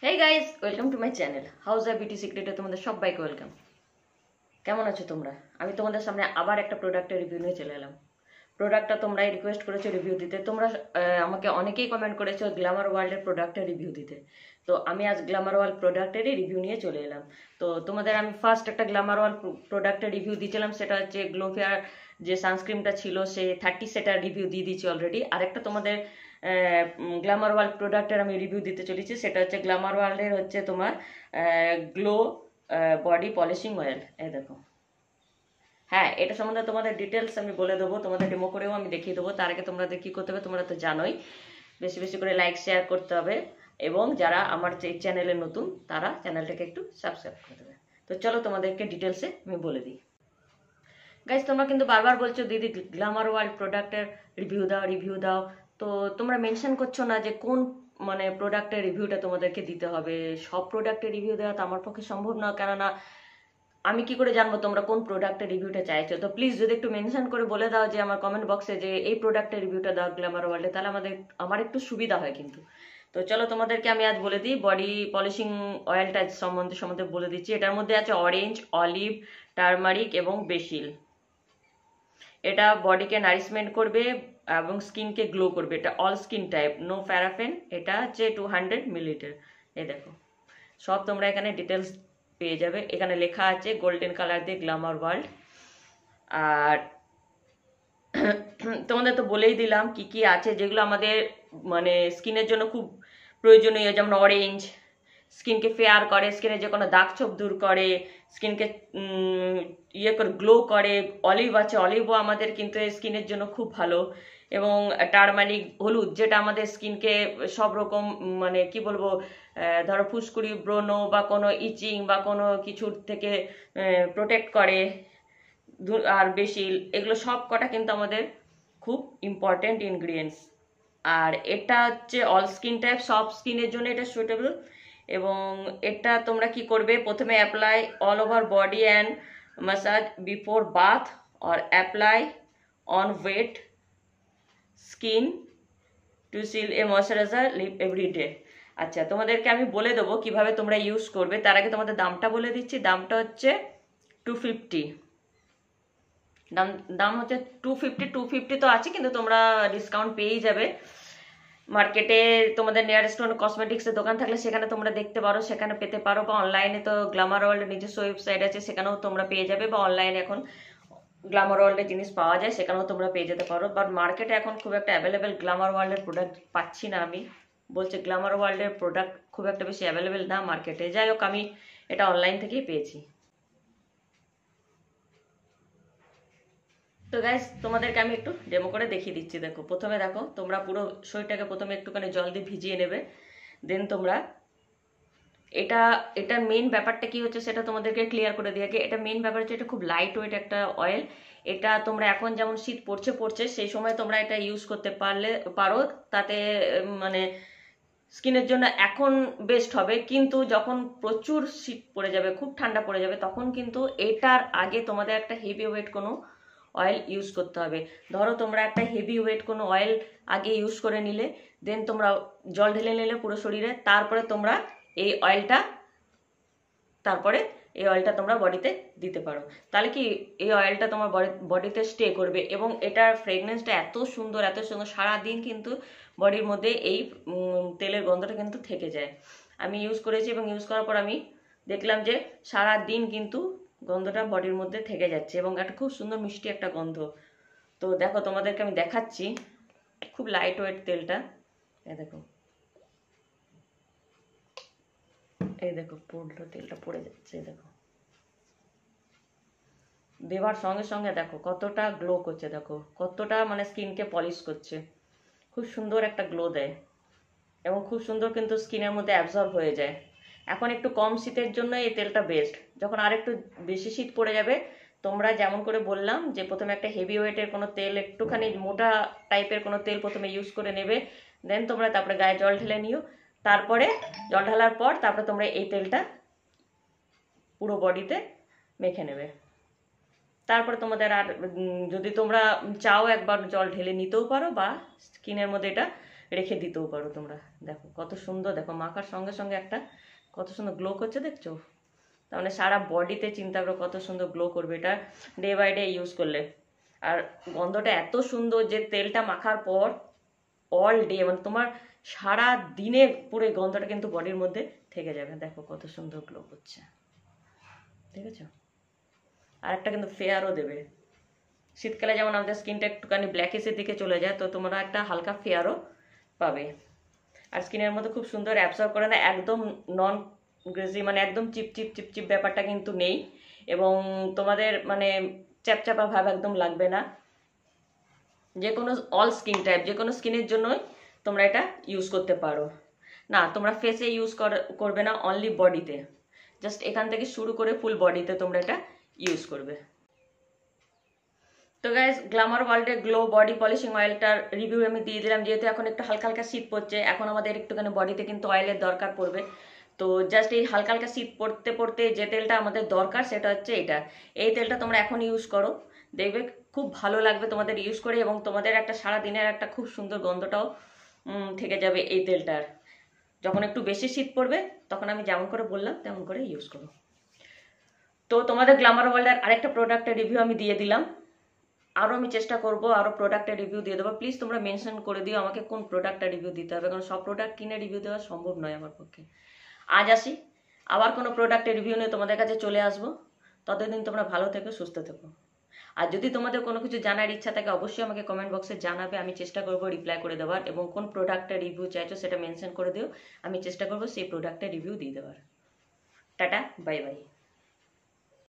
Hey guys, welcome to my channel house of beauty সিক্রেটে তোমাদের সবাইকে ওয়েলকাম। কেমন আছো তোমরা? আমি তোমাদের সামনে আবার একটা প্রোডাক্টের রিভিউ নিয়ে চলে এলাম। প্রোডাক্টটা তোমরা রিকোয়েস্ট করেছো রিভিউ দিতে। তোমরা আমাকে অনেকেই কমেন্ট করেছো গ্ল্যামার ওয়ার্ল্ডের প্রোডাক্টের রিভিউ দিতে। তো আমি আজ গ্ল্যামার ওয়ার্ল্ড প্রোডাক্টেরই রিভিউ নিয়ে চলে এলাম। তো তোমাদের আমি ফার্স্ট একটা গ্ল্যামার ওয়ার্ল্ড প্রোডাক্টের রিভিউ দিয়েছিলাম, সেটা হচ্ছে গ্লোফেয়ার যে সানস্ক্রিনটা ছিল সে 30 সেটার রিভিউ দিয়ে দিয়েছি অলরেডি। আরেকটা তোমাদের গ্ল্যামার ওয়ার্ল্ড প্রোডাক্টের আমি রিভিউ দিতে চলেছি, সেটা হচ্ছে গ্ল্যামার ওয়ার্ল্ডের হচ্ছে তোমার গ্লো বডি পলিশিং অয়েল। এই দেখো, হ্যাঁ এটা সম্বন্ধে তোমাদের ডিটেলস আমি বলে দেবো, তোমাদের ডেমো করেও আমি দেখিয়ে দেবো। তার আগে তোমাদের কি করতে হবে তোমরা তো জানোই, বেশি বেশি করে লাইক শেয়ার করতে হবে, এবং যারা আমার চ্যানেলে নতুন তারা চ্যানেলটাকে একটু সাবস্ক্রাইব করে দেবে। তো চলো তোমাদেরকে ডিটেলসে আমি বলে দিই। গাইজ, তোমরা কিন্তু বারবার বলছো দিদি গ্ল্যামার ওয়ার্ল্ড প্রোডাক্টের রিভিউ দাও। তো তোমরা মেনশন করছো না যে কোন মানে প্রোডাক্টের রিভিউটা তোমাদেরকে দিতে হবে। সব প্রোডাক্টের রিভিউ দেওয়া তো আমার পক্ষে সম্ভব না, কেননা আমি কি করে জানবো তোমরা কোন প্রোডাক্টের রিভিউটা চাইছো। তো প্লিজ যদি একটু মেনশন করে বলে দাও যে আমার কমেন্ট বক্সে যে এই প্রোডাক্টের রিভিউটা দাও গ্ল্যামার ওয়ার্ল্ডে, তাহলে আমার একটু সুবিধা হয় কিন্তু। তো চলো তোমাদেরকে আমি আজ বলে দিই বডি পলিশিং অয়েলটা সম্বন্ধে বলে দিচ্ছি। এটার মধ্যে আছে অরেঞ্জ, অলিভ, টার্মারিক এবং বেসিল। এটা বডিকে নারিশমেন্ট করবে এবং স্কিনকে গ্লো করবে। এটা অল স্কিন টাইপ, নো প্যারাফেন। এটা হচ্ছে 200 মিলিলিটার। এই দেখো, সব তোমরা এখানে ডিটেলস পেয়ে যাবে। এখানে লেখা আছে গোল্ডেন কালার দিয়ে গ্ল্যামার ওয়ার্ল্ড। আর তোমাদের তো বলেই দিলাম কি কি আছে যেগুলো আমাদের মানে স্কিনের জন্য খুব প্রয়োজনীয়, যেমন অরেঞ্জ স্কিনকে ফেয়ার করে, স্কিনের যে কোনো দাগ ছোপ দূর করে, স্কিনকে ইয়ে করে গ্লো করে। অলিভ আছে, অলিভও আমাদের কিন্তু স্কিনের জন্য খুব ভালো। এবং টারমারিক হলুদ, যেটা আমাদের স্কিনকে সব রকম মানে কি বলবো, ধরো ফুসকুড়ি, ব্রণ বা কোনো ইচিং বা কোনো কিছুর থেকে প্রোটেক্ট করে। আর বেসিল, এগুলো সব কটা কিন্তু আমাদের খুব ইম্পর্টেন্ট ইনগ্রিডিয়েন্টস। আর এটা হচ্ছে অল স্কিন টাইপ, সব স্কিনের জন্য এটা সুইটেবল। এবং এটা তোমরা কি করবে, প্রথমে apply all over body and massage before bath or apply on wet skin to seal a moisturiser leave everyday. আচ্ছা, তোমাদেরকে আমি বলে দেবো কিভাবে তোমরা ইউজ করবে। তার আগে তোমাদের দামটা বলে দিচ্ছি। দামটা হচ্ছে 250। দাম দাম হচ্ছে 250 তো আছে, কিন্তু তোমরা ডিসকাউন্ট পেয়েই যাবে। মার্কেটে তোমাদের নিয়ারেস্ট কোনো কসমেটিক্সের দোকান থাকলে সেখানে তোমরা দেখতে পারো, সেখানে পেতে পারো, বা অনলাইনে তো গ্ল্যামার ওয়ার্ল্ডের নিজস্ব ওয়েবসাইট আছে, সেখানেও তোমরা পেয়ে যাবে, বা অনলাইনে এখন গ্ল্যামার ওয়ার্ল্ডের জিনিস পাওয়া যায়, সেখানেও তোমরা পেয়ে যেতে পারো। বাট মার্কেটে এখন খুব একটা অ্যাভেলেবেল গ্ল্যামার ওয়ার্ল্ডের প্রোডাক্ট পাচ্ছি না। আমি বলছি গ্ল্যামার ওয়ার্ল্ডের প্রোডাক্ট খুব একটা বেশি অ্যাভেলেবেল না মার্কেটে। যাই হোক, আমি এটা অনলাইন থেকেই পেয়েছি। তো গাইস, তোমাদেরকে আমি একটু ডেমো করে দেখিয়ে দিচ্ছি। দেখো, প্রথমে দেখো তোমরা পুরো শরীরটাকে প্রথমে একটুখানি জল দিয়ে ভিজিয়ে নেবে। দেন তোমরা এটা এটার মেইন ব্যাপারটা কি হচ্ছে সেটা তোমাদেরকে ক্লিয়ার করে দিয়ে আগে। এটা মেইন ব্যাপার হচ্ছে এটা খুব লাইট ওয়েট একটা অয়েল। এটা তোমরা এখন যেমন শীত পড়ছে সেই সময় তোমরা এটা ইউজ করতে পারো। তাতে মানে স্কিনের জন্য এখন বেস্ট হবে। কিন্তু যখন প্রচুর শীত পড়ে যাবে, খুব ঠান্ডা পড়ে যাবে, তখন কিন্তু এটার আগে তোমাদের একটা হেভি ওয়েট কোনো অয়েল ইউজ করতে হবে। ধরো তোমরা একটা হেভি ওয়েট কোনো অয়েল আগে ইউজ করে নিলে, দেন তোমরা জল ঢেলে নিলে পুরো শরীরে, তারপরে তোমরা এই অয়েলটা তারপরে এই অয়েলটা তোমরা বডিতে দিতে পারো। তাহলে কি এই অয়েলটা তোমার বডিতে স্টে করবে, এবং এটার ফ্রেগনেন্সটা এত সুন্দর সারাদিন কিন্তু বডির মধ্যে এই তেলের গন্ধটা কিন্তু থেকে যায়। আমি ইউজ করেছি এবং ইউজ করার পর আমি দেখলাম যে সারা দিন কিন্তু গন্ধটা বডির মধ্যে থেকে যাচ্ছে, এবং একটা খুব সুন্দর মিষ্টি একটা গন্ধ। তো দেখো, তোমাদেরকে আমি দেখাচ্ছি। খুব লাইট ওয়েট তেলটা, এই দেখো, এই দেখো পড়লো, তেলটা পড়ে যাচ্ছে। দেখো, দেওয়ার সঙ্গে সঙ্গে দেখো কতটা গ্লো করছে, দেখো কতটা মানে স্কিনকে পলিশ করছে। খুব সুন্দর একটা গ্লো দেয়, এবং খুব সুন্দর কিন্তু স্কিনের মধ্যে অ্যাবজর্ব হয়ে যায়। এখন একটু কম শীতের জন্য এই তেলটা বেস্ট। যখন আর একটু বেশি শীত পড়ে যাবে, তোমরা যেমন করে বললাম যে প্রথমে একটা হেভি ওয়েটের কোনো তেল, একটুখানি মোটা টাইপের কোনো তেল প্রথমে ইউজ করে নেবে। দেন তোমরা তারপরে গায়ে জল ঢেলে নিও। তারপরে জল ঢালার পর তারপরে তোমরা এই তেলটা পুরো বডিতে মেখে নেবে। তারপরে তোমাদের আর যদি তোমরা চাও একবার জল ঢেলে নিতেও পারো, বা স্কিনের মধ্যে এটা রেখে দিতেও পারো তোমরা। দেখো কত সুন্দর, দেখো মাখার সঙ্গে সঙ্গে একটা কত সুন্দর গ্লো করছে, দেখছো? তার মানে সারা বডিতে চিন্তা করো কত সুন্দর গ্লো করবে এটা ডে বাই ডে ইউজ করলে। আর গন্ধটা এত সুন্দর যে তেলটা মাখার পর অল ডে মানে তোমার সারা দিনে পুরো এই গন্ধটা কিন্তু বডির মধ্যে থেকে যাবে। দেখো কত সুন্দর গ্লো করছে, দেখেছো? আর একটা কিন্তু ফেয়ারও দেবে। শীতকালে যেমন আমাদের স্কিনটা একটুখানি ব্ল্যাকিসের দিকে চলে যায়, তো তোমরা একটা হালকা ফেয়ারও পাবে। আর স্কিনের মধ্যে খুব সুন্দর অ্যাবসর্ব করে না, একদম নন গ্রেজি, মানে একদম চিপচিপ চিপচিপ ব্যাপারটা কিন্তু নেই। এবং তোমাদের মানে চ্যাপচ্যাপা ভাব একদম লাগবে না। যে কোনো অল স্কিন টাইপ, যে কোনো স্কিনের জন্যই তোমরা এটা ইউজ করতে পারো। না, তোমরা ফেসে ইউজ করবে না, অনলি বডিতে, জাস্ট এখান থেকে শুরু করে ফুল বডিতে তোমরা এটা ইউজ করবে। তো গাইজ, গ্ল্যামার ওয়ার্ল্ডের গ্লো বডি পলিশিং অয়েলটার রিভিউ আমি দিয়ে দিলাম। যেহেতু এখন একটু হালকা হালকা শীত পড়ছে, এখন আমাদের একটুখানি বডিতে কিন্তু অয়েলের দরকার পড়বে। তো জাস্ট এই হালকা হালকা শীত পড়তে পড়তে যে তেলটা আমাদের দরকার সেটা হচ্ছে এটা। এই তেলটা তোমরা এখন ইউজ করো, দেখবে খুব ভালো লাগবে তোমাদের ইউজ করে, এবং তোমাদের একটা সারা দিনের একটা খুব সুন্দর গন্ধটাও থেকে যাবে এই তেলটার। যখন একটু বেশি শীত পড়বে তখন আমি যেমন করে বললাম তেমন করে ইউজ করো। তো তোমাদের গ্ল্যামার ওয়ার্ল্ডের আরেকটা প্রোডাক্টের রিভিউ আমি দিয়ে দিলাম। আরও আমি চেষ্টা করব আরও প্রোডাক্টের রিভিউ দিয়ে দেবো। প্লিজ তোমরা মেনশন করে দিও আমাকে কোন প্রোডাক্টটা রিভিউ দিতে হবে, কারণ সব প্রোডাক্ট কিনে রিভিউ দেওয়া সম্ভব নয় আমার পক্ষে। আজ আসি, আবার কোনো প্রোডাক্টের রিভিউ নিয়ে তোমাদের কাছে চলে আসবো। ততদিন তোমরা ভালো থেকো, সুস্থ থেকো। আর যদি তোমাদের কোনো কিছু জানার ইচ্ছা থাকে অবশ্যই আমাকে কমেন্ট বক্সে জানাবে, আমি চেষ্টা করব রিপ্লাই করে দেওয়ার। এবং কোন প্রোডাক্টের রিভিউ চাইছো সেটা মেনশন করে দিও, আমি চেষ্টা করব সেই প্রোডাক্টের রিভিউ দিয়ে দেওয়ার। Tata, bye bye.